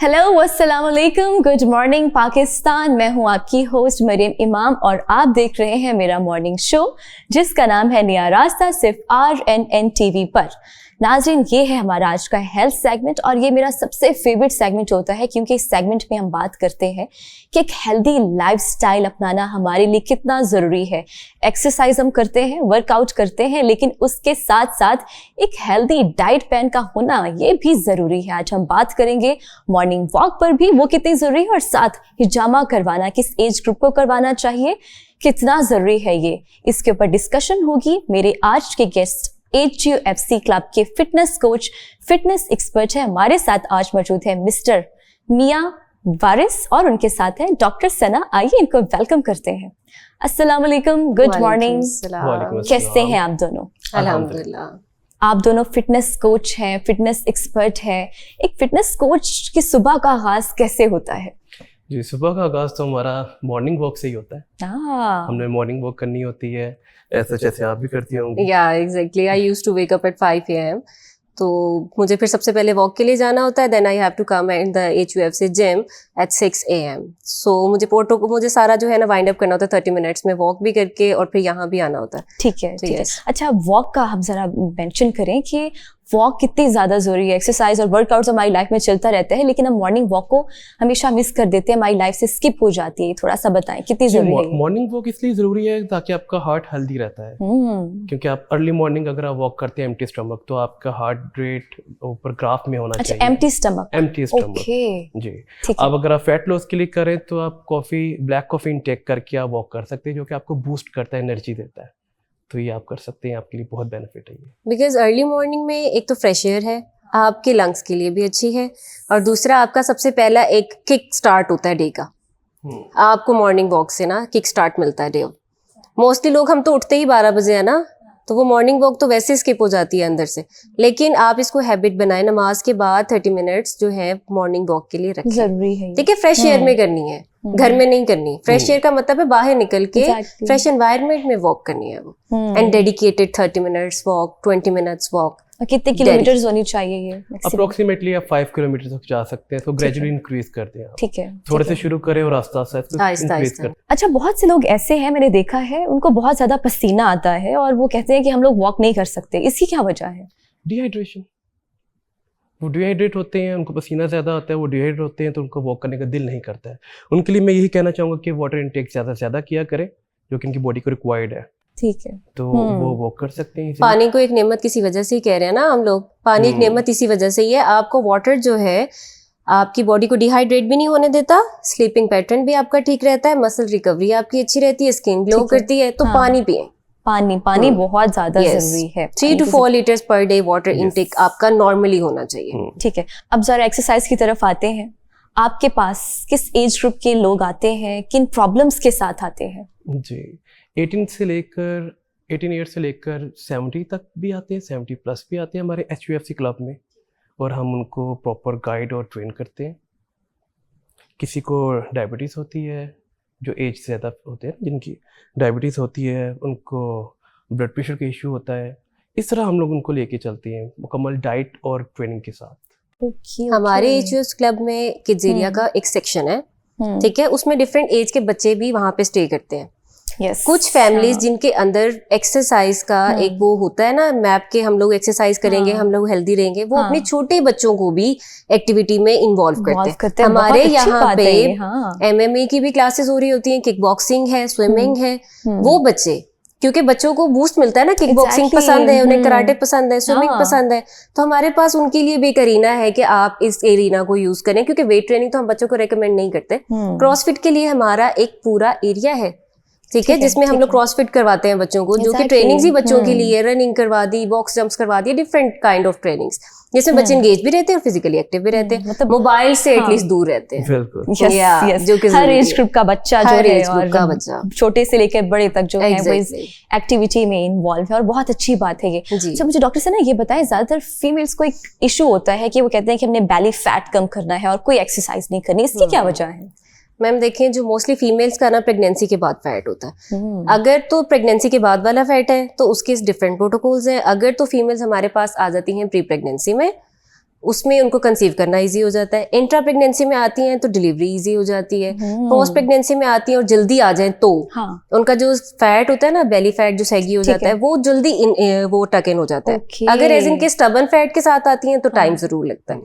Hello अस्सलाम वालेकुम, good morning Pakistan. मैं हूं आपकी होस्ट मरियम इमाम और आप देख रहे हैं मेरा मॉर्निंग शो जिसका नाम है नया रास्ता, सिर्फ RNN TV पर। नाज़रीन, ये है हमारा आज का हेल्थ सेगमेंट और ये मेरा सबसे फेवरेट सेगमेंट होता है क्योंकि इस सेगमेंट में हम बात करते हैं कि एक हेल्दी लाइफस्टाइल अपनाना हमारे लिए कितना ज़रूरी है। एक्सरसाइज हम करते हैं, वर्कआउट करते हैं, लेकिन उसके साथ साथ एक हेल्दी डाइट प्लान का होना ये भी ज़रूरी है। आज हम बात करेंगे मॉर्निंग वॉक पर भी, वो कितनी ज़रूरी है, और साथ हिजामा करवाना किस एज ग्रुप को करवाना चाहिए, कितना ज़रूरी है ये, इसके ऊपर डिस्कशन होगी। मेरे आज के गेस्ट HUFC क्लब के फिटनेस कोच, फिटनेस एक्सपर्ट है। हमारे साथ आज मौजूद है मिस्टर मियां वारिस और उनके साथ है डॉक्टर सना। आइए इनको वेलकम करते हैं। अस्सलाम वालेकुम, गुड मॉर्निंग, कैसे हैं आप दोनों? अल्हम्दुलिल्लाह। आप दोनों फिटनेस कोच हैं, फिटनेस एक्सपर्ट हैं। एक फिटनेस कोच की सुबह का आगाज कैसे होता है? जी, सुबह का आगाज़ तो हमारा मॉर्निंग वॉक से ही होता है। हमने मॉर्निंग वॉक करनी होती है, ऐसा जैसे आप भी करती होंगी। या exactly, I used to wake up at 5 AM। तो मुझे फिर सबसे पहले वॉक के लिए जाना होता है, then I have to come at the HUFC gym at 6 AM। So मुझे सारा जो है ना वाइंड अप करना होता है 30 मिनट्स में, वॉक भी करके और फिर यहाँ भी आना होता है। ठीक है, ठीक है। yes. अच्छा, वॉक का हम जरा मेंशन करें कि वॉक कितनी ज़्यादा ज़रूरी है। एक्सरसाइज और वर्कआउट हमारी लाइफ में चलता रहता है, लेकिन हम मॉर्निंग वॉक को हमेशा मिस कर देते हैं, हमारी लाइफ से स्किप हो जाती है। थोड़ा सा बताएं कितनी ज़रूरी है? मॉर्निंग वॉक इसलिए ज़रूरी है ताकि आपका हार्ट हेल्दी रहता है। क्योंकि आप अर्ली मॉर्निंग अगर आप वॉक करते हैं एम्प्टी स्टमक, तो आपका हार्ट रेट ऊपर ग्राफ में होना चाहिए। Empty stomach? एम्प्टी स्टमक, जी। अब अगर आप फैट लॉस के लिए करें तो आप ब्लैक कॉफ़ी इनटेक करके आप वॉक कर सकते हैं, जो कि आपको बूस्ट करता है, एनर्जी देता है। तो ये आप कर सकते हैं, आपके लिए बहुत बेनिफिट है ये। बिकॉज अर्ली मॉर्निंग में एक तो फ्रेश एयर है, आपके लंग्स के लिए भी अच्छी है, और दूसरा आपका सबसे पहला एक किक स्टार्ट होता है डे का। आपको मॉर्निंग वॉक से ना किक स्टार्ट मिलता है डे। मोस्टली लोग, हम तो उठते ही 12 बजे है ना, तो वो मॉर्निंग वॉक तो वैसे स्किप हो जाती है अंदर से। लेकिन आप इसको हैबिट बनाएं, नमाज के बाद 30 मिनट्स जो है मॉर्निंग वॉक के लिए रखें। जरूरी है। ठीक है, फ्रेश एयर में करनी है, घर में नहीं करनी। फ्रेश एयर का मतलब है बाहर निकल के फ्रेश एनवायरनमेंट में वॉक करनी है वो। And dedicated 30 minutes walk, 20 minutes walk. कितने किलोमीटर्स होनी चाहिए ये? अप्रोक्सीमेटली आप 5 किलोमीटर तक जा सकते हैं, तो ग्रेजुअली इंक्रीज करते हैं। ठीक है, थोड़े से शुरू करें और आस्ता इंक्रीज करते। अच्छा, बहुत से लोग ऐसे हैं, मैंने देखा है, उनको बहुत ज्यादा पसीना आता है और वो कहते हैं कि हम लोग वॉक नहीं कर सकते। इसकी क्या वजह है? डिहाइड्रेशन। वो डिहाइड्रेट होते हैं, उनको पसीना ज़्यादा आता है, वो डिहाइड्रेट होते हैं, तो उनको वॉक करने का दिल नहीं करता है। उनके लिए मैं यही कहना चाहूँगा कि वाटर इनटेक ज़्यादा से ज़्यादा किया करें, जो कि उनकी बॉडी को रिक्वायर्ड है। ठीक है, तो वो वॉक कर सकते हैं। पानी को एक नेमत किसी वजह से ही कह रहे हैं ना हम लोग, पानी एक नेमत इसी वजह से ही है। आपको वाटर जो है आपकी बॉडी को डिहाइड्रेट भी नहीं होने देता, स्लीपिंग पैटर्न भी आपका ठीक रहता है, मसल रिकवरी आपकी अच्छी रहती है, स्किन ग्लो करती है। तो पानी पिएं। पानी बहुत ज्यादा जरूरी है। 3 to 4 litres per day water intake आपका नॉर्मली होना चाहिए। ठीक है, अब जरा एक्सरसाइज की तरफ आते हैं। आपके पास किस एज ग्रुप के लोग आते हैं, किन प्रॉब्लम्स के साथ आते हैं? जी, 18 ईयर से लेकर 70 तक भी आते हैं, 70 प्लस भी आते हैं हमारे HUFC क्लब में, और हम उनको प्रॉपर गाइड और ट्रेन करते हैं। किसी को डायबिटीज़ होती है, जो एज से ज़्यादा होते हैं, जिनकी डायबिटीज़ होती है, उनको ब्लड प्रेशर का इशू होता है। इस तरह हम लोग उनको लेके चलते हैं मुकम्मल डाइट और ट्रेनिंग के साथ। हमारे HUFC क्लब में किड्स एरिया का एक सेक्शन है, ठीक है, उसमें डिफरेंट एज के बच्चे भी वहाँ पे स्टे करते हैं। कुछ फैमिलीज जिनके अंदर एक्सरसाइज का एक वो होता है ना मैप के, हम लोग एक्सरसाइज करेंगे, हम लोग हेल्दी रहेंगे, वो अपने छोटे बच्चों को भी एक्टिविटी में इन्वॉल्व करते हैं। हमारे यहाँ पे MMA की भी क्लासेस हो रही होती हैं, किक बॉक्सिंग है, स्विमिंग है। वो बच्चे, क्योंकि बच्चों को बूस्ट मिलता है ना, किक बॉक्सिंग पसंद है उन्हें, कराटे पसंद है, स्विमिंग पसंद है, तो हमारे पास उनके लिए भी एक अरीना है कि आप इस एरिना को यूज करें। क्योंकि वेट ट्रेनिंग तो हम बच्चों को रेकमेंड नहीं करते। क्रॉसफिट के लिए हमारा एक पूरा एरिया है, ठीक है, जिसमें हम लोग क्रॉसफिट करवाते हैं बच्चों को, जो कि ट्रेनिंग्स ही बच्चों के लिए, रनिंग करवा दी, बॉक्स जंप्स करवा दिए, डिफरेंट काइंड ऑफ ट्रेनिंग्स, जिसमें बच्चे एंगेज भी रहते हैं और फिजिकली एक्टिव भी रहते हैं, मतलब मोबाइल से एटलीस्ट दूर रहते हैं। जो कि हर एज ग्रुप का बच्चा जो है, और छोटे से लेकर बड़े तक जो है वो इस एक्टिविटी में इन्वॉल्व है, और बहुत अच्छी बात है ये। अच्छा, मुझे डॉक्टर से ना ये बताएं, ज्यादातर फीमेल्स को एक इशू होता है कि वो कहते हैं कि हमने बैली फैट कम करना है और कोई एक्सरसाइज नहीं करनी, इसकी क्या वजह है? मैम देखें, जो मोस्टली फीमेल्स का ना प्रेगनेंसी के बाद फैट होता है। अगर तो प्रेगनेंसी के बाद वाला फैट है तो उसके डिफरेंट प्रोटोकॉल्स हैं। अगर तो फीमेल्स हमारे पास आ जाती हैं प्री प्रेगनेंसी में, उसमें उनको कंसीव करना इजी हो जाता है। इंट्रा प्रेगनेंसी में आती हैं तो डिलीवरी इजी हो जाती है। पोस्ट प्रेगनेंसी में आती हैं और जल्दी आ जाए तो उनका जो फैट होता है ना, बेली फैट जो सैगी हो जाता है, वो जल्दी वो टक इन हो जाता है। अगर एज इनके स्टबन फैट के साथ आती हैं तो टाइम जरूर लगता है।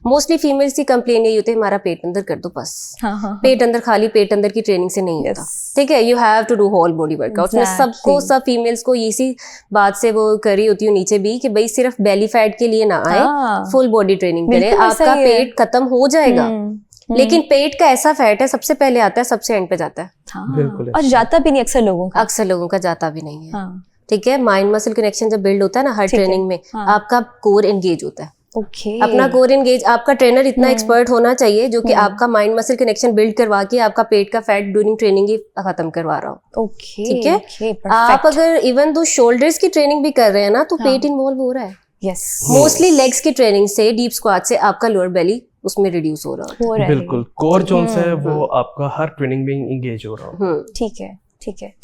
मोस्टली फीमेल्स की कंप्लेन यही होती है, हमारा पेट अंदर कर दो बस। पेट अंदर, खाली पेट अंदर की ट्रेनिंग से नहीं होता, ठीक है। You have to do whole body workout. मैं सबको, सब फीमेल्स को इसी बात से वो कर रही होती हूँ नीचे भी कि भाई सिर्फ बेली फैट के लिए ना आए, फुल बॉडी ट्रेनिंग करें, आपका पेट खत्म हो जाएगा। लेकिन पेट का ऐसा फैट है, सबसे पहले आता है, सबसे एंड पे जाता है। बिल्कुल। और जाता भी नहीं अक्सर लोगों का जाता भी नहीं है। ठीक है, माइंड मसल कनेक्शन जब बिल्ड होता है ना हर ट्रेनिंग में, आपका कोर एंगेज होता है। अपना कोर एंगेज, आपका ट्रेनर इतना एक्सपर्ट होना चाहिए जो कि आपका माइंड मसल कनेक्शन बिल्ड करवा के आपका पेट का फैट ड्यूरिंग ट्रेनिंग ही खत्म करवा रहा हो। ठीक है। आप अगर इवन दो शोल्डर्स की ट्रेनिंग भी कर रहे हैं ना तो पेट इन्वॉल्व हो रहा है। मोस्टली लेग्स की ट्रेनिंग से, डीप स्क्वाट से आपका लोअर बेली उसमें रिड्यूस हो रहा है। बिल्कुल, कोर जोन से वो आपका हर ट्रेनिंग में एंगेज हो रहा है। ठीक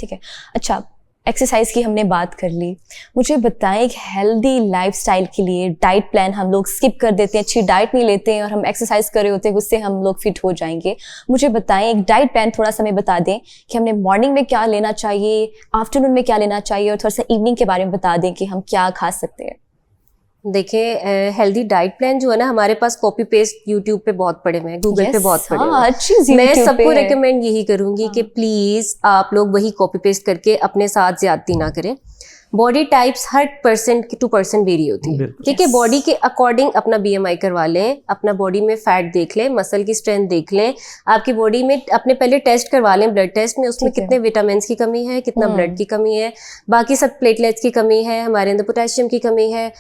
है। अच्छा, एक्सरसाइज की हमने बात कर ली। मुझे बताएं, एक हेल्दी लाइफस्टाइल के लिए डाइट प्लान हम लोग स्किप कर देते हैं, अच्छी डाइट नहीं लेते हैं और हम एक्सरसाइज कर रहे होते हैं, उससे हम लोग फिट हो जाएंगे। मुझे बताएं, एक डाइट प्लान थोड़ा सा हमें बता दें कि हमने मॉर्निंग में क्या लेना चाहिए, आफ्टरनून में क्या लेना चाहिए, और थोड़ा सा इवनिंग के बारे में बता दें कि हम क्या खा सकते हैं। देखिए, हेल्दी डाइट प्लान जो है ना, हमारे पास कॉपी पेस्ट यूट्यूब पे बहुत पड़े हुए हैं, गूगल पे बहुत पड़े हुए हैं। मैं सबको रेकमेंड यही करूंगी कि प्लीज आप लोग वही कॉपी पेस्ट करके अपने साथ ज्यादती ना करें। बॉडी टाइप्स हर पर्सन की 2% वेरी होती है, ठीक है। बॉडी के अकॉर्डिंग अपना BMI करवा लें, अपना बॉडी में फैट देख लें, मसल की स्ट्रेंथ देख लें, आपकी बॉडी में अपने पहले टेस्ट करवा लें, ब्लड टेस्ट में, उसमें कितने विटामिन की कमी है, कितना ब्लड की कमी है, बाकी सब प्लेटलेट्स की कमी है, हमारे अंदर पोटेशियम की कमी है।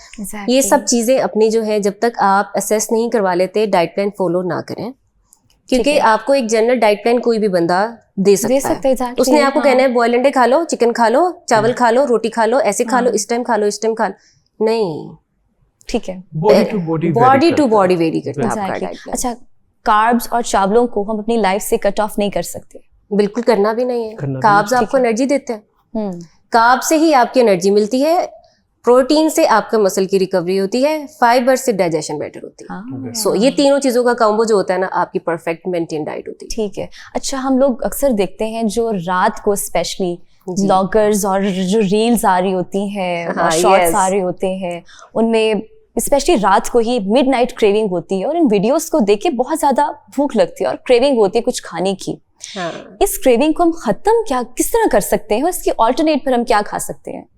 ये सब चीजें अपनी जो है, जब तक आप असेस नहीं करवा लेते, डाइट प्लान फॉलो ना करें, क्योंकि आपको एक जनरल डाइट प्लान कोई भी बंदा दे सकता है। उसने आपको कहना है बॉयल अंडे खा लो, चिकन खा लो, चावल खा लो, रोटी खा लो, ऐसे खा लो, इस टाइम खा लो, इस टाइम खा लो, नहीं। ठीक है, बॉडी टू बॉडी वेरी करता है आपका डाइट प्लान। अच्छा, कार्ब्स और चावलों को हम अपनी लाइफ से कट ऑफ नहीं कर सकते? बिल्कुल करना भी नहीं है। कार्ब्स आपको एनर्जी देते हैं, कार्ब से ही आपकी एनर्जी मिलती है, प्रोटीन से आपका मसल की रिकवरी होती है, फाइबर से डाइजेशन बेटर होती है। सो ये तीनों चीजों का कॉम्बो जो होता है ना, आपकी परफेक्ट मेंटेन डाइट होती है। ठीक है। अच्छा, हम लोग अक्सर देखते हैं जो रात को स्पेशली ब्लॉगर्स और जो रील्स आ रही होती हैं, शॉर्ट्स आ रहे होते हैं, उनमें स्पेशली रात को ही मिडनाइट क्रेविंग होती है और इन वीडियोस को देख के बहुत ज्यादा भूख लगती है और क्रेविंग होती है कुछ खाने की। इस क्रेविंग को हम खत्म किस तरह कर सकते हैं, इसकी ऑल्टरनेट पर हम क्या खा सकते हैं?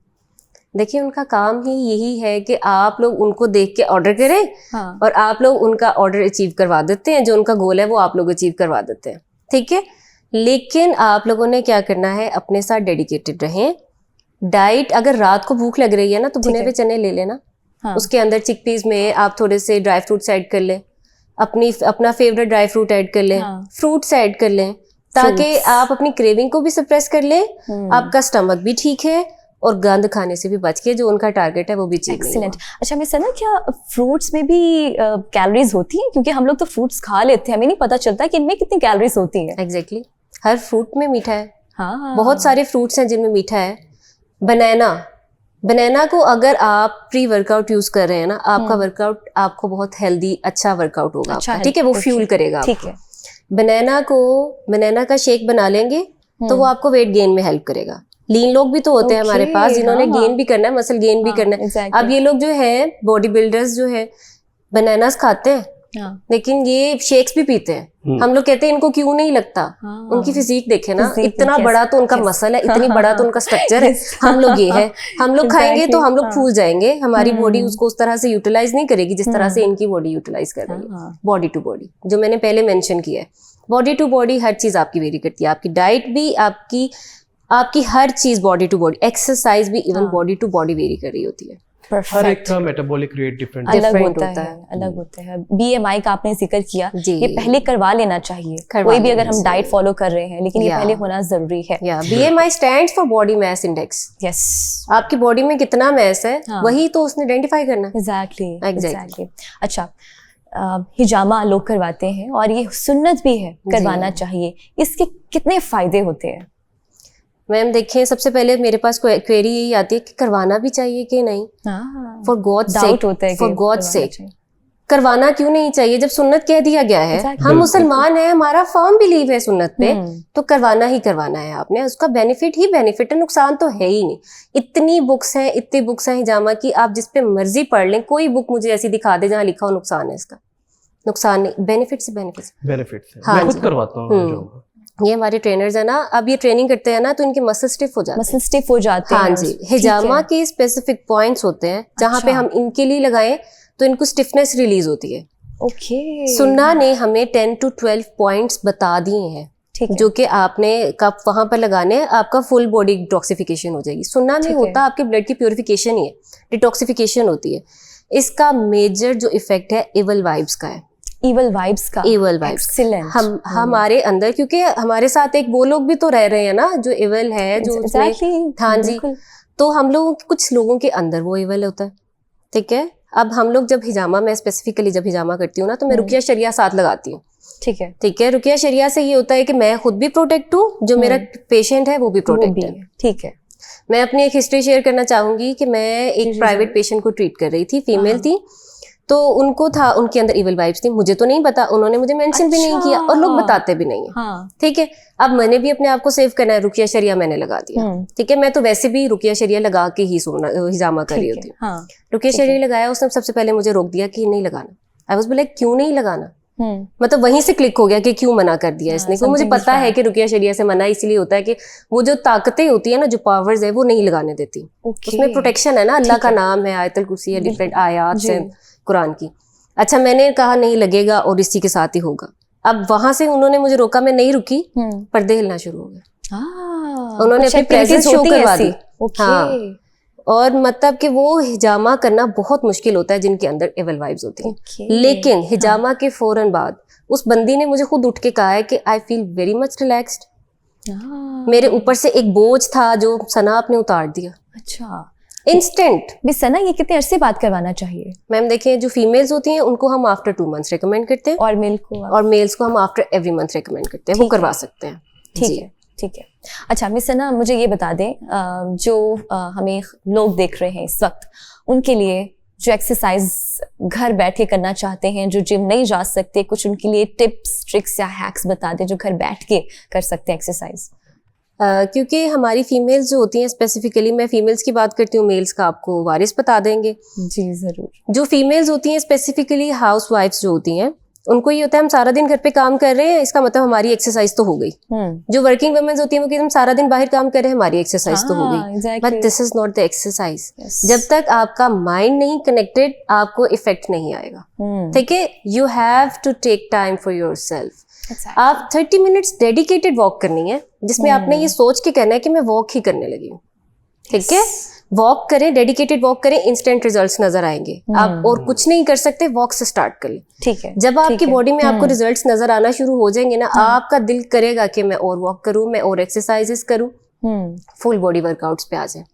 देखिए, उनका काम ही यही है कि आप लोग उनको देख के ऑर्डर करें और आप लोग उनका ऑर्डर अचीव करवा देते हैं, जो उनका गोल है वो आप लोग अचीव करवा देते हैं, ठीक है। लेकिन आप लोगों ने क्या करना है, अपने साथ डेडिकेटेड रहें। डाइट, अगर रात को भूख लग रही है ना तो भुने हुए चने ले लेना, उसके अंदर चिकपीस में आप थोड़े से ड्राई फ्रूट्स ऐड कर लें, अपना फेवरेट ड्राई फ्रूट ऐड कर लें, फ्रूट्स ऐड कर लें, ताकि आप अपनी क्रेविंग को भी सप्रेस कर लें, आपका स्टमक भी ठीक है और गंद खाने से भी बच के जो उनका टारगेट है वो भी अचीव नहीं हुआ। अच्छा, मैं सुना क्या फ्रूट्स में भी कैलोरीज होती हैं? क्योंकि हम लोग तो फ्रूट्स खा लेते हैं, हमें नहीं पता चलता कि इनमें कितनी कैलोरीज होती है। एग्जैक्टली, हर फ्रूट में मीठा है। बहुत सारे फ्रूट्स हैं जिनमें मीठा है। बनाना को अगर आप प्री वर्कआउट यूज कर रहे हैं ना, आपका वर्कआउट आपको बहुत हेल्दी अच्छा वर्कआउट होगा, ठीक है, वो फ्यूल करेगा। ठीक है, बनाना का शेक बना लेंगे तो वो आपको वेट गेन में हेल्प करेगा। लीन लोग भी तो होते हैं हमारे पास, जिन्होंने गेन भी करना है, मसल गेन भी करना है। अब ये लोग जो है बॉडी बिल्डर्स जो है बनानास खाते हैं, लेकिन ये शेक्स भी पीते हैं। हम लोग कहते हैं इनको क्यों नहीं लगता, उनकी फिजिक देखे ना, इतना बड़ा तो उनका मसल है, इतनी बड़ा तो उनका स्ट्रक्चर है। हम लोग ये है, हम लोग खाएंगे तो हम लोग फूल जाएंगे, हमारी बॉडी उसको उस तरह से यूटिलाइज नहीं करेगी जिस तरह से इनकी बॉडी यूटिलाइज कर रही है। बॉडी टू बॉडी, जो मैंने पहले मेंशन किया है, बॉडी टू बॉडी हर चीज आपकी वेरी करती है। आपकी डाइट भी, आपकी हर चीज बॉडी टू बॉडी, एक्सरसाइज भी even body to body very कर रही होती है। हर एक का मेटाबॉलिक रेट डिफरेंट अलग होता है। BMI का आपने जिक्र किया, ये पहले करवा लेना चाहिए, कोई भी अगर हम डाइट फॉलो कर रहे हैं, लेकिन ये पहले होना जरूरी है। BMI stands for body mass index. Yes, आपकी बॉडी में कितना मास है वही तो उसने आइडेंटिफाई करना है। एग्जैक्टली। अच्छा, हिजामा लोग करवाते हैं और ये सुन्नत भी है, करवाना चाहिए, इसके कितने फायदे होते हैं? मैम देखिए, सबसे पहले मेरे पास क्वेरी यही आती है कि करवाना भी चाहिए कि नहीं। For God's sake, for God's sake, करवाना क्यों नहीं चाहिए जब सुन्नत कह दिया गया है? Exactly. हम मुसलमान हैं, हमारा फर्म बिलीव है सुन्नत पे, तो करवाना ही करवाना है आपने। उसका बेनिफिट ही बेनिफिट है, नुकसान तो है ही नहीं। इतनी बुक्स हैं हिजामा की, आप जिस पे मर्जी पढ़ लें, कोई बुक मुझे ऐसी दिखा दे जहाँ लिखा हो नुकसान है इसका। नुकसान नहीं, बेनिफिट से बेनिफिट है। हाँ, मैं खुद करवाता हूँ। ये हमारे ट्रेनर्स है ना, अब ये ट्रेनिंग करते हैं ना तो इनके मसल स्टिफ हो जाते हैं। हाँ जी, हिजामा के स्पेसिफिक पॉइंट्स होते हैं जहाँ पे हम इनके लिए लगाएं तो इनको स्टिफनेस रिलीज होती है। ओके। सुन्ना ने हमें 10 to 12 पॉइंट्स बता दिए हैं जो कि आपने कब वहां पर लगाने हैं, आपका फुल बॉडी डिटॉक्सिफिकेशन हो जाएगी। सुन्ना में होता आपके ब्लड की प्योरिफिकेशन ही है, डिटॉक्सिफिकेशन होती है। इसका मेजर जो इफेक्ट है इवल वाइब्स का है। Evil vibes excellent. हमारे अंदर, क्योंकि हमारे साथ एक वो लोग भी तो रह रहे हैं ना जो इवल है, जो हाँ जी, तो हम लोग कुछ लोगों के अंदर वो इवल होता है। ठीक है, अब हम लोग जब हिजामा, मैं स्पेसिफिकली जब हिजामा करती हूँ ना तो मैं रुकिया शरिया साथ लगाती हूँ। ठीक है, रुकिया शरिया से ये होता है कि मैं खुद भी प्रोटेक्ट हूँ, जो मेरा पेशेंट है वो भी प्रोटेक्ट है। ठीक है। मैं अपनी एक हिस्ट्री शेयर करना चाहूंगी कि मैं एक प्राइवेट पेशेंट को ट्रीट कर रही थी, फीमेल थी, तो उनको था, उनके अंदर इवल वाइब्स थी। मुझे तो नहीं पता, उन्होंने मुझे मेंशन भी नहीं किया और लोग बताते भी नहीं है। ठीक है, अब मैंने भी अपने आप को सेव करना है, रुकिया शरिया मैंने लगा दिया। ठीक है, मैं तो वैसे भी रुकिया शरिया लगा के ही सोना हिजामा कर रही होती हूँ। रुकिया शरिया लगाया, उसने सबसे पहले मुझे रोक दिया कि नहीं लगाना। आई वाज लाइक क्यों नहीं लगाना? मतलब वहीं से क्लिक हो गया कि क्यों मना कर दिया इसने। क्योंकि मुझे पता है कि रुकिया शरिया से मना इसलिए होता है कि वो जो ताकतें होती है ना, जो पावर्स है, वो नहीं लगाने देती। उसमें प्रोटेक्शन है ना, अल्लाह का नाम है, आयतुल कुर्सी है, डिफरेंट आयात है कुरान की। अच्छा, मैंने कहा नहीं लगेगा और इसी के साथ ही होगा। अब वहां से उन्होंने मुझे रोका, मैं नहीं रुकी, पर्दे हिलना शुरू हो गए। उन्होंने अपनी प्रेजेंस शो करवा दी। हाँ, और मतलब कि वो हिजामा करना बहुत मुश्किल होता है जिनके अंदर एवल वाइब्स होती हैं। लेकिन हिजामा के फौरन बाद उस बंदी ने मुझे खुद उठ के कहा है कि I feel very much relaxed. मेरे ऊपर से एक बोझ था जो सना आपने उतार दिया। अच्छा, इंस्टेंट। सना, ये कितने अरसे बाद करवाना चाहिए? मैम देखिए, जो फीमेल्स होती हैं उनको हम आफ्टर 2 months रिकमेंड करते हैं, और मेल्स को हम आफ्टर एवरी मंथ रिकमेंड करते हैं, वो करवा सकते हैं। ठीक है। अच्छा मिस सना, मुझे ये बता दें, जो हमें लोग देख रहे हैं इस वक्त, उनके लिए जो एक्सरसाइज घर बैठ के करना चाहते हैं, जो जिम नहीं जा सकते, कुछ उनके लिए टिप्स, ट्रिक्स या हैक्स बता दें जो घर बैठ के कर सकते हैं एक्सरसाइज। क्योंकि हमारी फीमेल्स जो होती हैं, स्पेसिफिकली मैं फीमेल्स की बात करती हूँ, मेल्स का आपको वारिस बता देंगे। जी जरूर। जो फीमेल्स होती हैं, स्पेसिफिकली हाउस वाइफ्स जो होती हैं, उनको ये होता है हम सारा दिन घर पे काम कर रहे हैं, इसका मतलब हमारी एक्सरसाइज तो हो गई। जो वर्किंग वुमेन्स होती हैं वो कहती हैं हम सारा दिन बाहर काम कर रहे हैं, हमारी एक्सरसाइज तो हो गई। But this is not the exercise. जब तक आपका माइंड नहीं कनेक्टेड, आपको इफेक्ट नहीं आएगा। ठीक है, you have to take time for yourself. आप 30 मिनट्स डेडिकेटेड वॉक करनी है, जिसमें आपने ये सोच के करना है कि मैं वॉक ही करने लगी हूँ। ठीक है, वॉक करें, डेडिकेटेड वॉक करें, इंस्टेंट रिजल्ट्स नजर आएंगे। आप और कुछ नहीं कर सकते, वॉक से स्टार्ट कर लें। ठीक है, जब आपकी बॉडी में आपको रिजल्ट्स नजर आना शुरू हो जाएंगे ना, आपका दिल करेगा कि मैं और वॉक करूं, मैं और एक्सरसाइजेस करूं, फुल बॉडी वर्कआउट्स पे आ जाए।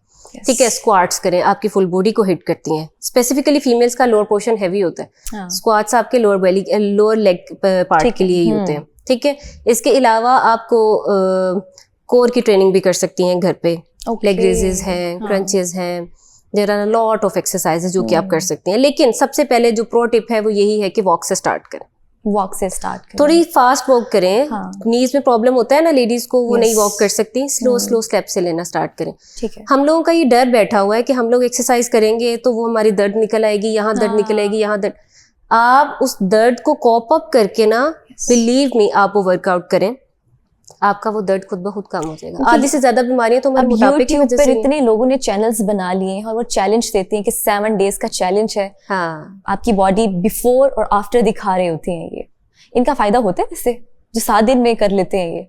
ठीक है, स्क्वाट्स करें, आपकी फुल बॉडी को हिट करती हैं। स्पेसिफिकली फीमेल्स का लोअर पोर्शन हैवी होता है, स्क्वाट्स आपके लोअर लेग पार्ट के लिए ही होते हैं। ठीक है, इसके अलावा आपको कोर की ट्रेनिंग भी कर सकती हैं घर पे। लेग रेजेस हैं, क्रंचेस हैं, there are a lot of exercises जो कि आप कर सकते हैं। लेकिन सबसे पहले जो प्रो टिप है वो यही है कि वॉक से स्टार्ट करें। थोड़ी फास्ट वॉक करें। नीज में प्रॉब्लम होता है ना लेडीज को, वो नहीं वॉक कर सकती, स्लो स्टेप से लेना स्टार्ट करें। ठीक है, हम लोगों का ये डर बैठा हुआ है कि हम लोग एक्सरसाइज करेंगे तो वो हमारी दर्द निकल आएगी, यहाँ दर्द निकल आएगी, यहाँ दर्द। आप उस दर्द को कॉप अप करके ना, बिलीव मी, आप वो वर्कआउट करें, आपका वो दर्द खुद ब खुद कम हो जाएगा। आधी से ज्यादा बीमारियां तो हमारे मोटापे की वजह से। इतने लोगों ने चैनल्स बना लिए हैं और वो चैलेंज देते हैं कि 7 days का चैलेंज है। हाँ, आपकी बॉडी बिफोर और आफ्टर दिखा रहे होते हैं। ये इनका फायदा होता है इससे, जो 7 दिन में कर लेते हैं ये?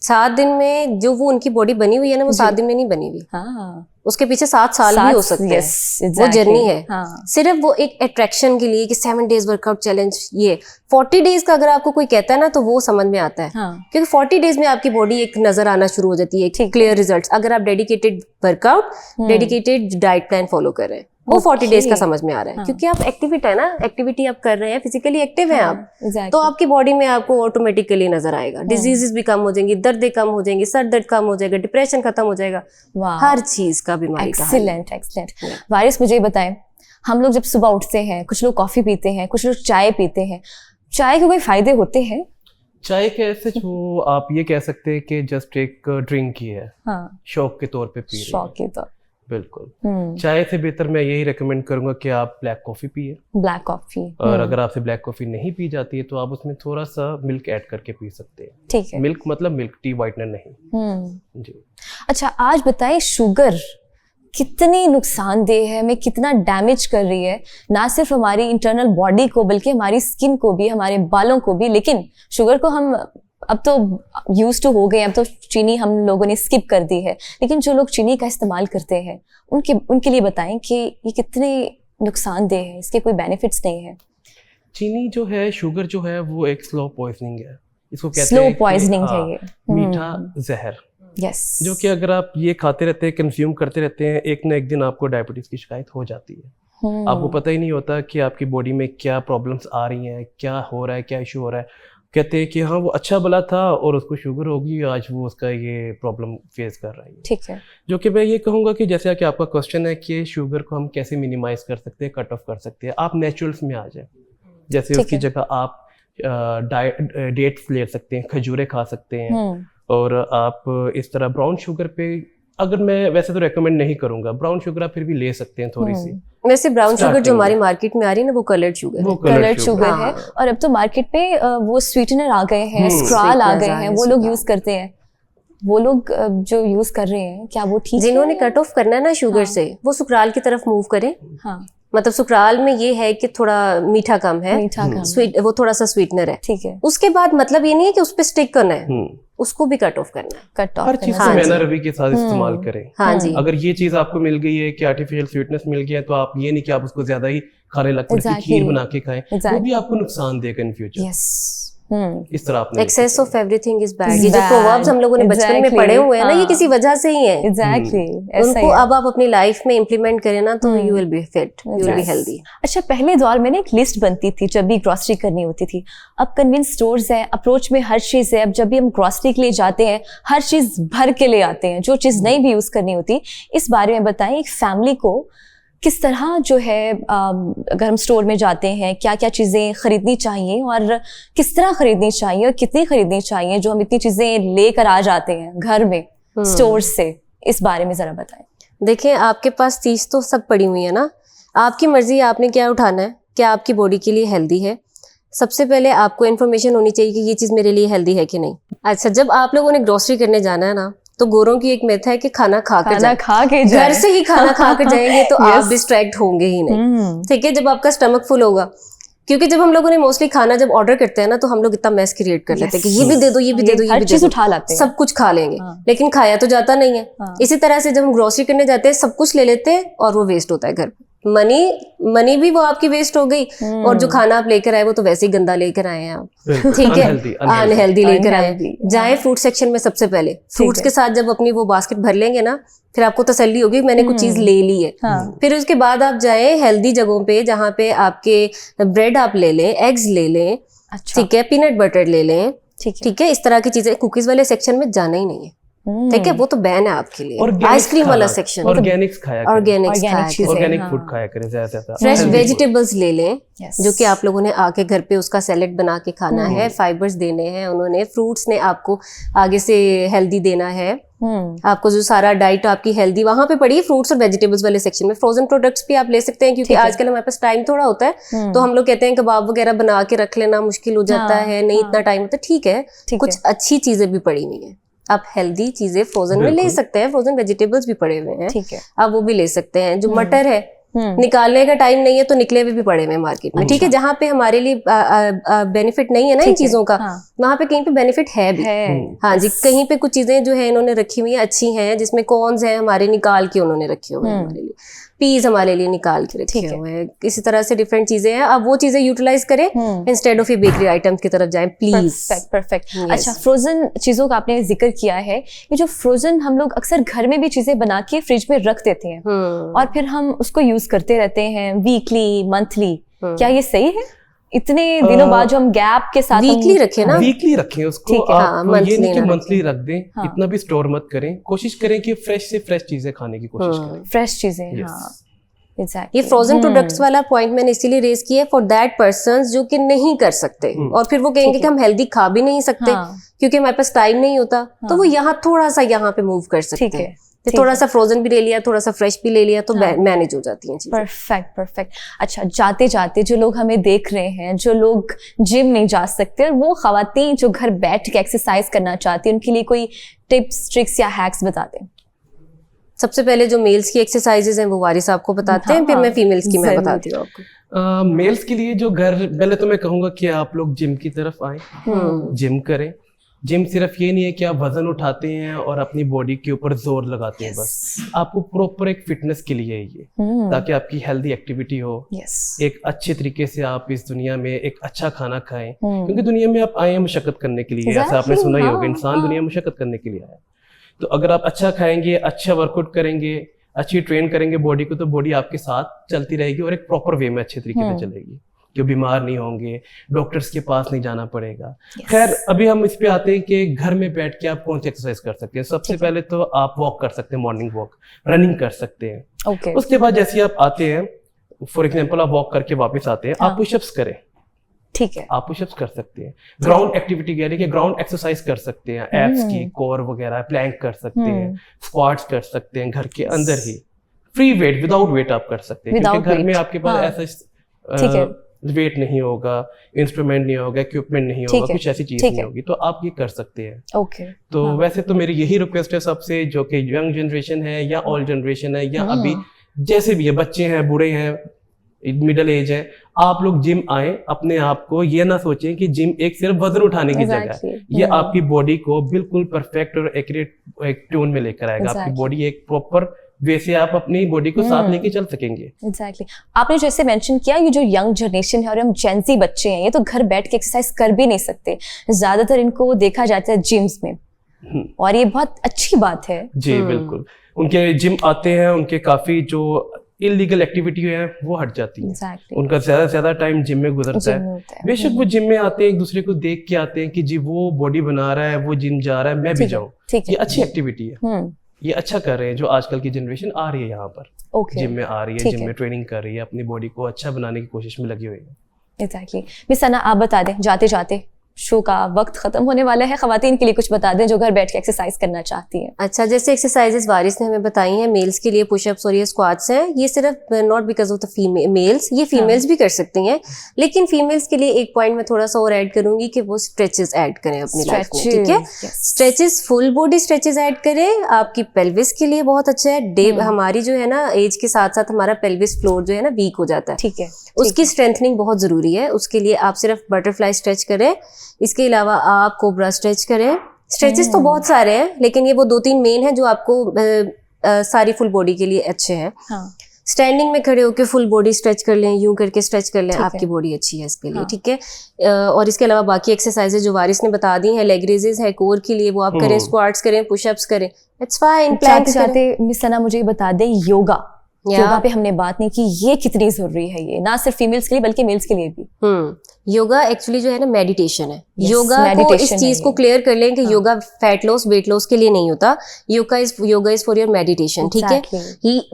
7 दिन में जो वो उनकी बॉडी बनी हुई है ना, वो 7 दिन में नहीं बनी हुई। उसके पीछे 7 साल भी हो सकते हैं। वो जर्नी है। सिर्फ वो एक अट्रैक्शन के लिए कि 7 days वर्कआउट चैलेंज, ये 40 days का अगर आपको कोई कहता है ना तो वो समझ में आता है। क्योंकि 40 days में आपकी बॉडी एक नजर आना शुरू हो जाती है, क्लियर रिजल्ट्स। अगर आप dedicated workout, dedicated diet plan follow कर रहे हैं, वो 40 days का समझ में आ रहा है। क्योंकि आप एक्टिविट है ना, एक्टिविटी आप कर रहे हैं, फिजिकली एक्टिव हैं आप, तो आपकी बॉडी में आपको ऑटोमेटिकली नजर आएगा। डिजीजेस भी कम हो जाएंगी, दर्दें कम हो जाएंगी, सर दर्द कम हो जाएगा, डिप्रेशन खत्म हो जाएगा, हर चीज का बीमारी का। एक्सीलेंट। वारिस, मुझे बताएं, हम लोग जब सुबह उठते हैं, कुछ लोग कॉफी पीते हैं, कुछ लोग चाय पीते हैं, चाय के कोई फायदे होते हैं? चाय कैसे जो आप ये कह सकते हैं कि जस्ट एक ड्रिंक ही है, हाँ, शौक के तौर पे पी रहे हैं। शौक के तौर। बिल्कुल। चाय से बेहतर मैं यही रेकमेंड करूंगा कि आप ब्लैक कॉफी पिए। Black coffee. और अगर आपसे ब्लैक कॉफी नहीं पी जाती है तो आप उसमें थोड़ा सा मिल्क ऐड करके पी सकते हैं। ठीक है। मिल्क मतलब मिल्क टी, व्हाइटनर नहीं। जी। अच्छा, आज बताएं शुगर कितनी नुकसानदेह है, हमें कितना डैमेज कर रही है, ना सिर्फ हमारी इंटरनल बॉडी को बल्कि हमारी स्किन को भी, हमारे बालों को भी। लेकिन शुगर को हम अब तो यूज टू हो गए, अब तो चीनी हम लोगों ने स्किप कर दी है, लेकिन जो लोग चीनी का इस्तेमाल करते हैं उनके लिए बताएं कि ये कितने नुकसानदेह है, इसके कोई बेनिफिट्स नहीं है। चीनी जो है, शुगर जो है, वो एक स्लो पॉइजनिंग है। इसको कहते स्लो हैं पॉइजनिंग है ये। मीठा जहर। यस। जो कि अगर आप ये खाते रहते हैं, कंज्यूम करते रहते हैं, एक ना एक दिन आपको डायबिटीज की शिकायत हो जाती है। आपको पता ही नहीं होता कि आपकी बॉडी में क्या प्रॉब्लम्स आ रही हैं, क्या हो रहा है, क्या इशू हो रहा है। कहते हैं कि हाँ वो अच्छा भला था और उसको शुगर होगी, आज वो उसका ये प्रॉब्लम फेस कर रहा है। ठीक है। जो कि मैं ये कहूँगा कि जैसे कि आपका क्वेश्चन है कि शुगर को हम कैसे मिनिमाइज कर सकते हैं, कट ऑफ कर सकते हैं। आप नेचुरल्स में आ जाए, जैसे उसकी जगह आप डेट्स ले सकते हैं, खजूरें खा सकते हैं। और आप इस तरह ब्राउन शुगर पे, अगर मैं वैसे तो रेकमेंड नहीं करूंगा, ब्राउन शुगर आप फिर भी ले सकते हैं थोड़ी सी। वैसे ब्राउन शुगर जो हमारी मार्केट में आ रही है ना, वो कलर्ड शुगर है। कलर्ड शुगर है। और अब तो मार्केट पे वो स्वीटनर आ गए हैं, स्क्रॉल आ गए हैं, वो लोग यूज करते हैं। वो लोग जो यूज कर रहे हैं, क्या वो ठीक है? जिन्होंने कट ऑफ करना है ना शुगर से, वो सुक्राल की तरफ मूव करें। हाँ, मतलब सुक्राल में ये है कि थोड़ा मीठा कम है, स्वीट, वो थोड़ा सा स्वीटनर है। ठीक है। उसके बाद मतलब ये नहीं है कि उस पे स्टिक करना है, उसको भी कट ऑफ करना है। कट ऑफ हर चीज को मैनर रवि के साथ इस्तेमाल करें। हाँ जी। अगर ये चीज आपको मिल गई है कि आर्टिफिशियल स्वीटनेस मिल गया है, तो आप ये नहीं कि आप उसको ज्यादा ही खाने लगते हैं, खीर बना के खाएं, वो भी आपको नुकसान देगा इन फ्यूचर। यस। इस तरह आपने excess of everything is bad, ये जो प्रोवर्ब्स हम लोगों ने बचपन में पढ़े हुए हैं ना, ये किसी वजह से ही है। एग्जैक्टली। उनको अब आप अपनी लाइफ में इम्प्लीमेंट करें ना, तो you will be fit, you will be healthy. अच्छा, पहले दौर में ना एक लिस्ट बनती थी जब भी ग्रोसरी करनी होती थी। अब कन्वीनियंस स्टोर्स है, अप्रोच में हर चीज है। अब जब भी हम ग्रोसरी के लिए जाते हैं, हर चीज भर के ले आते हैं, जो चीज नहीं भी यूज करनी होती। इस बारे में बताएं, एक फैमिली को किस तरह जो है, अगर हम स्टोर में जाते हैं, क्या क्या चीज़ें खरीदनी चाहिए और किस तरह खरीदनी चाहिए और कितनी खरीदनी चाहिए, जो हम इतनी चीज़ें लेकर आ जाते हैं घर में स्टोर से। इस बारे में ज़रा बताएं। देखिए, आपके पास चीज़ तो सब पड़ी हुई है ना, आपकी मर्जी आपने क्या उठाना है, क्या आपकी बॉडी के लिए हेल्दी है। सबसे पहले आपको इन्फॉर्मेशन होनी चाहिए कि ये चीज़ मेरे लिए हेल्दी है कि नहीं। अच्छा, जब आप लोगों ने ग्रोसरी करने जाना है ना, तो गोरों की एक मेथ है कि खाना खा के जाए। घर से ही खाना खा कर जाएंगे तो आप डिस्ट्रैक्ट होंगे ही नहीं। ठीक है, जब आपका स्टमक फुल होगा, क्योंकि जब हम लोगों ने मोस्टली खाना जब ऑर्डर करते हैं ना, तो हम लोग इतना मैस क्रिएट कर लेते हैं कि ये भी दे दो, ये भी दे दो, ये भी दे दो, उठा लाते हैं, सब कुछ खा लेंगे। लेकिन खाया तो जाता नहीं है। इसी तरह से जब हम ग्रोसरी करने जाते हैं, सब कुछ ले लेते हैं और वो वेस्ट होता है घर पे। मनी भी वो आपकी वेस्ट हो गई, और जो खाना आप लेकर आए वो तो वैसे ही गंदा लेकर आए हैं आप। ठीक है, अनहेल्दी लेकर आए। जाए फ्रूट सेक्शन में, सबसे पहले फ्रूट्स के साथ जब अपनी वो बास्केट भर लेंगे ना, फिर आपको तसल्ली होगी मैंने कुछ चीज ले ली है। फिर उसके बाद आप जाए हेल्दी जगहों पे, जहाँ पे आपके ब्रेड आप ले लें, एग्स ले लें, ठीक है, पीनट बटर ले लें, ठीक है। इस तरह की चीजें, कुकीज वाले सेक्शन में जाना ही नहीं है। ठीक है, वो तो बैन है आपके लिए। आइसक्रीम वाला सेक्शन, ऑर्गेनिक्स खाया करें, ऑर्गेनिक फूड खाया करें ज्यादा से ज्यादा। फ्रेश वेजिटेबल्स ले लें, जो कि आप लोगों ने आके घर पे उसका सैलेड बना के खाना है। फाइबर्स देने हैं उन्होंने, फ्रूट्स ने आपको आगे से हेल्दी देना है। आपको जो सारा डाइट आपकी हेल्दी वहां पे पड़ी है फ्रूट्स और वेजिटेबल्स वाले सेक्शन में। फ्रोजन प्रोडक्ट्स भी आप ले सकते हैं, क्योंकि आजकल हमारे पास टाइम थोड़ा होता है, तो हम लोग कहते हैं कबाब वगैरह बना के रख लेना मुश्किल हो जाता है, नहीं इतना टाइम होता। ठीक है, कुछ अच्छी चीजें भी पड़ी हुई है, आप हेल्दी चीजें फ्रोजन में ले सकते हैं। फ्रोजन वेजिटेबल्स भी पड़े हुए हैं, ठीक है, आप वो भी ले सकते हैं। जो मटर है, निकालने का टाइम नहीं है तो निकले हुए भी पड़े हुए हैं मार्केट में। ठीक है, जहाँ पे हमारे लिए बेनिफिट नहीं है ना इन चीजों का, वहां पे कहीं पे बेनिफिट है भी। हाँ जी, कहीं पे कुछ चीजें जो है इन्होंने रखी हुई है अच्छी हैं, जिसमें कॉर्न्स है हमारे निकाल के उन्होंने रखे हुए हैं हमारे लिए, पीज हमारे लिए निकाल के रखे हुए हैं। इसी तरह से डिफरेंट चीजें हैं, आप वो चीजें यूटिलाइज करें इंस्टेड ऑफ ये बेकरी आइटम्स की तरफ जाएं प्लीज। परफेक्ट। अच्छा, फ्रोजन चीजों का आपने जिक्र किया है, ये जो फ्रोजन हम लोग अक्सर घर में भी चीजें बना के फ्रिज में रख देते हैं और फिर हम उसको यूज करते रहते हैं वीकली, मंथली। क्या ये सही है? इतने दिनों बाद जो हम गैप के साथ वीकली रखें ना, वीकली रखें उसको, आप ये नहीं कि मंथली रख दें। इतना भी स्टोर मत करें, कोशिश करें कि फ्रेश से फ्रेश चीजें खाने की कोशिश करें। फ्रेश चीजें, हाँ, ये फ्रोजन प्रोडक्ट्स वाला पॉइंट मैंने इसीलिए रेज किया है फॉर दैट पर्संस जो कि नहीं कर सकते और फिर वो कहेंगे कि हम हेल्दी खा भी नहीं सकते क्योंकि हमारे पास टाइम नहीं होता, तो वो यहाँ थोड़ा सा यहाँ पे मूव कर सकते हैं, थोड़ा सा फ्रोजन भी ले लिया, थोड़ा सा फ्रेश भी ले लिया, तो मैनेज हो जाती हैं चीजें। परफेक्ट। अच्छा, जाते जाते जो लोग हमें देख रहे हैं, जो लोग जिम नहीं जा सकते और वो खवातीन जो घर बैठ के एक्सरसाइज करना चाहती हैं, उनके लिए कोई टिप्स, ट्रिक्स या हैक्स बता दें। सबसे पहले जो मेल्स की एक्सरसाइजेज हैं वो वारिस आपको बताते हैं, फिर मैं फीमेल्स की मैं बताती हूँ आपको। मेल्स के लिए जो घर, पहले तो मैं कहूँगा कि आप लोग जिम की तरफ आए, जिम करें। जिम सिर्फ ये नहीं है कि आप वजन उठाते हैं और अपनी बॉडी के ऊपर जोर लगाते हैं, बस आपको प्रॉपर एक फिटनेस के लिए है ये, ताकि आपकी हेल्दी एक्टिविटी हो, एक अच्छे तरीके से आप इस दुनिया में एक अच्छा खाना खाएं, क्योंकि दुनिया में आप आए हैं मशक्कत करने के लिए, ऐसा आपने सुना ही होगा, इंसान दुनिया में मशक्कत करने के लिए आया है। तो अगर आप अच्छा खाएंगे, अच्छा वर्कआउट करेंगे, अच्छी ट्रेन करेंगे बॉडी को, तो बॉडी आपके साथ चलती रहेगी और एक प्रॉपर वे में अच्छे तरीके से चलेगी, कि बीमार नहीं होंगे, डॉक्टर्स के पास नहीं जाना पड़ेगा। खैर, अभी हम इस पे आते हैं कि घर में बैठ के आप कौन सी एक्सरसाइज कर सकते हैं। सबसे पहले तो आप वॉक कर सकते हैं, मॉर्निंग वॉक, रनिंग कर सकते हैं। उसके बाद जैसे आप आते हैं, फॉर एग्जाम्पल आप वॉक करके वापस आते हैं, आप पुशअप्स करें। ठीक है, आप पुशअप्स कर सकते हैं, ग्राउंड एक्टिविटी कह रही है, ग्राउंड एक्सरसाइज कर सकते हैं, एब्स की, कोर वगैरह, प्लैंक कर सकते हैं, स्क्वाट्स कर सकते हैं, घर के अंदर ही फ्री वेट, विदाउट वेट आप कर सकते हैं, क्योंकि घर में आपके पास ऐसा वेट नहीं होगा, इंस्ट्रूमेंट नहीं होगा, इक्विपमेंट नहीं होगा, कुछ ऐसी चीज नहीं होगी, तो आप ये कर सकते हैं। तो वैसे तो मेरी यही रिक्वेस्ट है सबसे, जो कि यंग जनरेशन है या ओल्ड जनरेशन है या अभी जैसे भी है, बच्चे हैं, बूढ़े हैं, मिडिल एज है, आप लोग जिम आए। अपने आप को ये ना सोचें कि जिम एक सिर्फ वजन उठाने की जगह है, ये आपकी बॉडी को बिल्कुल परफेक्ट और एक्यूरेट एक ट्यून में लेकर आएगा। आपकी बॉडी एक प्रॉपर वैसे आप अपनी बॉडी को साथ लेके चल सकेंगे। एग्जैक्टली। आपने जैसे मेंशन किया, ये जो यंग जनरेशन है और हम जेंजी बच्चे हैं, ये तो घर बैठ के एक्सरसाइज कर भी नहीं सकते, ज्यादातर इनको देखा जाता है जिम्स में, और ये बहुत अच्छी बात है। जी बिल्कुल, उनके जिम आते हैं, उनके काफी जो इलीगल एक्टिविटी है वो हट जाती है, उनका ज्यादा से ज्यादा टाइम जिम में गुजरता है। बेशक वो जिम में आते हैं, एक दूसरे को देख के आते हैं कि जी वो बॉडी बना रहा है, वो जिम जा रहा है, मैं भी जाऊँ, ये अच्छी एक्टिविटी है, ये अच्छा कर रहे हैं। जो आजकल की जनरेशन आ रही है यहाँ पर, जिम में आ रही है, जिम में ट्रेनिंग कर रही है, अपनी बॉडी को अच्छा बनाने की कोशिश में लगी हुई है। एग्जैक्टली। मिस सना, आप बता दें, जाते जाते शो का वक्त खत्म होने वाला है, खवातीन के लिए कुछ बता दें जो घर बैठ के एक्सरसाइज करना चाहती हैं। अच्छा, जैसे एक्सरसाइजेस वारिस ने हमें बताई हैं, मेल्स के लिए पुशअप्स और ये स्क्वाट्स हैं, ये सिर्फ not because of the mails, ये फीमेल्स भी कर सकती हैं, लेकिन फीमेल्स के लिए एक पॉइंट मैं थोड़ा सा और ऐड करूंगी कि वो स्ट्रेचेस ऐड करें अपनी लाइफ में, ठीक है। Stretches, full body stretches add करें, आपकी पेल्विस के लिए बहुत अच्छा है। हमारी जो है ना, एज के साथ साथ हमारा पेल्विस फ्लोर जो है ना वीक हो जाता है, ठीक है, उसकी स्ट्रेंथनिंग बहुत जरूरी है। उसके लिए आप सिर्फ बटरफ्लाई स्ट्रेच करें, इसके अलावा आप कोबरा स्ट्रेच करें। स्ट्रेचेस तो बहुत सारे हैं, लेकिन ये वो 2-3 मेन हैं जो आपको सारी फुल बॉडी के लिए अच्छे हैं। स्टैंडिंग में खड़े होकर फुल बॉडी स्ट्रेच कर लें, यूं करके स्ट्रेच कर लें, आपकी बॉडी अच्छी है इसके लिए, ठीक है। और इसके अलावा बाकी एक्सरसाइजेज जो वारिस ने बता दी हैं, लेग रेजेस है कोर के लिए, वो आप करें, स्क्वाट्स करें, पुशअप्स करें, इट्स फाइन। प्लैंक्स करें। मिस सना, मुझे बता दें, योगा पे हमने बात नहीं की, ये कितनी जरूरी है, ये ना सिर्फ फीमेल्स के लिए बल्कि मेल्स के लिए भी। योगा एक्चुअली जो है ना मेडिटेशन है। योगा को इस चीज को क्लियर कर लें कि yoga fat loss, weight loss के लिए नहीं होता, yoga is for your meditation, ठीक है।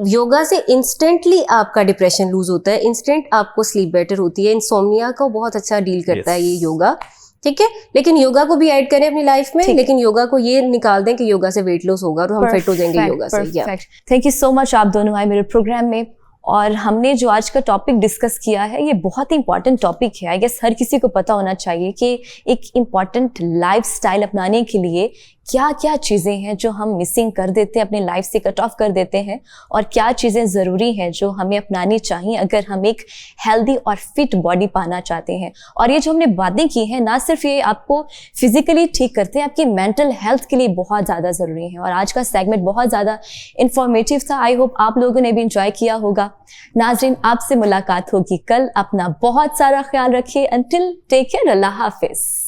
योगा से इंस्टेंटली आपका डिप्रेशन लूज होता है, इंस्टेंट आपको स्लीप बेटर होती है, इंसोम्निया को बहुत अच्छा डील करता है ये योगा, ठीक है। लेकिन योगा को भी ऐड करें अपनी लाइफ में, लेकिन योगा को ये निकाल दें कि योगा से वेट लॉस होगा और हम फिट हो जाएंगे योगा से। थैंक यू सो मच, आप दोनों आए मेरे प्रोग्राम में, और हमने जो आज का टॉपिक डिस्कस किया है, ये बहुत ही इंपॉर्टेंट टॉपिक है। आई गेस हर किसी को पता होना चाहिए कि एक इम्पॉर्टेंट लाइफस्टाइल अपनाने के लिए क्या क्या चीज़ें हैं जो हम मिसिंग कर देते हैं, अपने लाइफ से कट ऑफ कर देते हैं, और क्या चीज़ें ज़रूरी हैं जो हमें अपनानी चाहिए अगर हम एक हेल्दी और फिट बॉडी पाना चाहते हैं। और ये जो हमने बातें की हैं, ना सिर्फ ये आपको फिजिकली ठीक करते हैं, आपकी मेंटल हेल्थ के लिए बहुत ज़्यादा ज़रूरी है। और आज का सेगमेंट बहुत ज़्यादा इंफॉर्मेटिव था, आई होप आप लोगों ने भी इंजॉय किया होगा। नाज़रीन, आपसे मुलाकात होगी कल, अपना बहुत सारा ख्याल रखिए। अंटिल टेक केयर, अल्लाह हाफिज़।